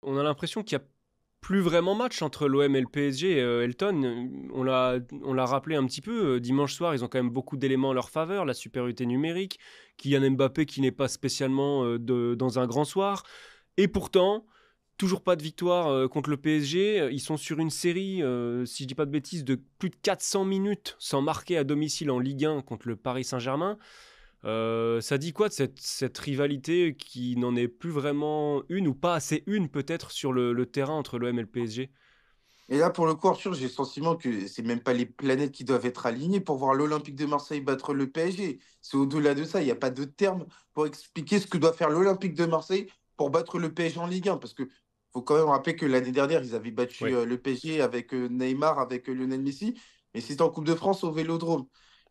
On a l'impression qu'il y a plus vraiment match entre l'OM et le PSG, Elton. On l'a rappelé un petit peu, dimanche soir, ils ont quand même beaucoup d'éléments en leur faveur, la supériorité numérique, Kylian Mbappé qui n'est pas spécialement dans un grand soir. Et pourtant, toujours pas de victoire contre le PSG. Ils sont sur une série, si je dis pas de bêtises, de plus de 400 minutes sans marquer à domicile en Ligue 1 contre le Paris Saint-Germain. Ça dit quoi de cette rivalité qui n'en est plus vraiment une ou pas assez une peut-être sur le terrain entre l'OM et le PSG? Et là, pour le coup, Arthur, j'ai le sentiment que c'est même pas les planètes qui doivent être alignées pour voir l'Olympique de Marseille battre le PSG. C'est au-delà de ça. Il n'y a pas de terme pour expliquer ce que doit faire l'Olympique de Marseille pour battre le PSG en Ligue 1. Parce que faut quand même rappeler que l'année dernière, ils avaient battu Oui. le PSG avec Neymar, avec Lionel Messi. Mais c'était en Coupe de France au Vélodrome.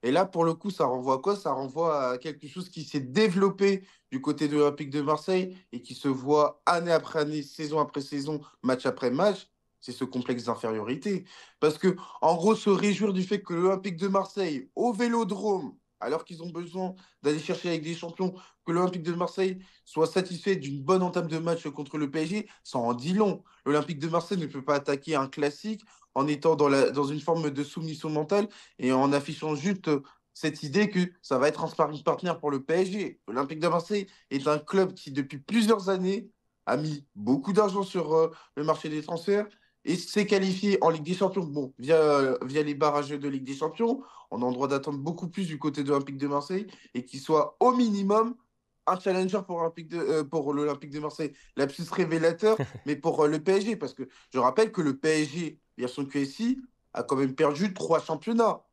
Et là, pour le coup, ça renvoie à quoi? Ça renvoie à quelque chose qui s'est développé du côté de l'Olympique de Marseille et qui se voit année après année, saison après saison, match après match. C'est ce complexe d'infériorité. Parce que, en gros, se réjouir du fait que l'Olympique de Marseille, au Vélodrome, alors qu'ils ont besoin d'aller chercher avec des champions, que l'Olympique de Marseille soit satisfait d'une bonne entame de match contre le PSG, ça en dit long. L'Olympique de Marseille ne peut pas attaquer un classique en étant dans une forme de soumission mentale et en affichant juste cette idée que ça va être un sparring partner pour le PSG. L'Olympique de Marseille est un club qui, depuis plusieurs années, a mis beaucoup d'argent sur le marché des transferts et s'est qualifié en Ligue des Champions. Bon, via les barrages de Ligue des Champions, on a le droit d'attendre beaucoup plus du côté de l'Olympique de Marseille et qu'il soit au minimum un challenger pour l'Olympique de Marseille. Lapsus révélateur, mais pour le PSG, parce que je rappelle que le PSG, version QSI, a quand même perdu 3 championnats.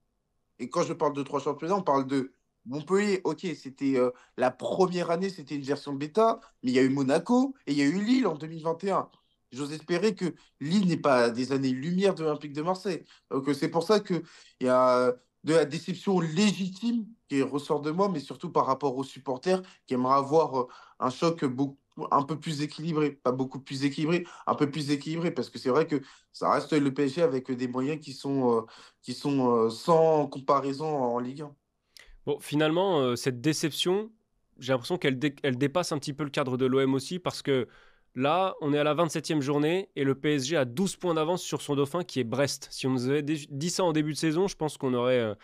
Et quand je parle de 3 championnats, on parle de Montpellier. Ok, c'était la première année, c'était une version bêta, mais il y a eu Monaco et il y a eu Lille en 2021. J'ose espérer que Lille n'est pas à des années-lumière de l'Olympique de Marseille. Donc c'est pour ça qu'il y a de la déception légitime qui ressort de moi, mais surtout par rapport aux supporters qui aimeraient avoir un choc un peu plus équilibré. Pas beaucoup plus équilibré, un peu plus équilibré, parce que c'est vrai que ça reste le PSG avec des moyens qui sont sans comparaison en Ligue 1. Bon, finalement, cette déception, j'ai l'impression elle dépasse un petit peu le cadre de l'OM aussi parce que là, on est à la 27e journée et le PSG a 12 points d'avance sur son dauphin qui est Brest. Si on nous avait dit ça en début de saison, je pense qu'on aurait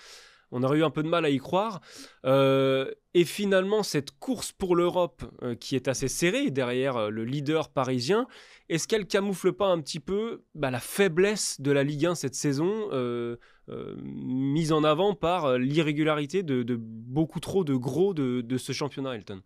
eu un peu de mal à y croire. Et finalement, cette course pour l'Europe qui est assez serrée derrière le leader parisien, est-ce qu'elle camoufle pas un petit peu la faiblesse de la Ligue 1 cette saison, mise en avant par l'irrégularité de beaucoup trop de gros de ce championnat, Elton?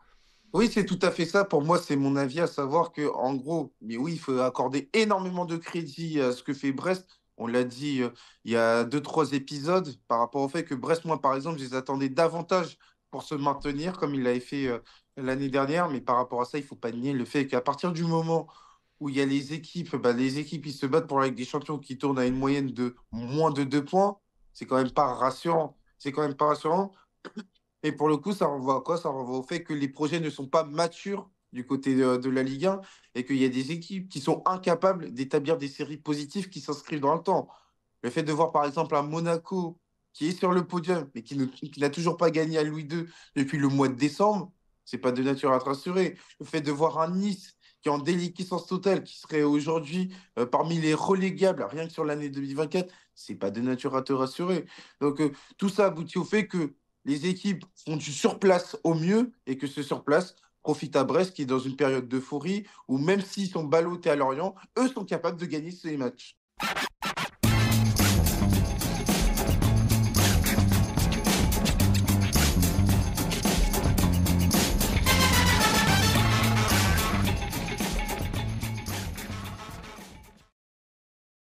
Oui, c'est tout à fait ça. Pour moi, c'est mon avis, à savoir que, en gros, mais oui, il faut accorder énormément de crédit à ce que fait Brest. On l'a dit il y a 2, 3 épisodes par rapport au fait que Brest, moi, par exemple, je les attendais davantage pour se maintenir comme il l'avait fait l'année dernière. Mais par rapport à ça, il faut pas nier le fait qu'à partir du moment où il y a les équipes, ils se battent pour la Ligue des Champions qui tournent à une moyenne de moins de 2 points. C'est quand même pas rassurant. C'est quand même pas rassurant. Et pour le coup, ça renvoie à quoi? Ça renvoie au fait que les projets ne sont pas matures du côté de la Ligue 1 et qu'il y a des équipes qui sont incapables d'établir des séries positives qui s'inscrivent dans le temps. Le fait de voir par exemple un Monaco qui est sur le podium mais qui n'a toujours pas gagné à Louis II depuis le mois de décembre, c'est pas de nature à te rassurer. Le fait de voir un Nice qui est en déliquescence totale, qui serait aujourd'hui parmi les relégables, rien que sur l'année 2024, c'est pas de nature à te rassurer. Donc tout ça aboutit au fait que les équipes font du surplace au mieux et que ce surplace profite à Brest qui est dans une période d'euphorie où même s'ils sont ballottés à Lorient, eux sont capables de gagner ces matchs.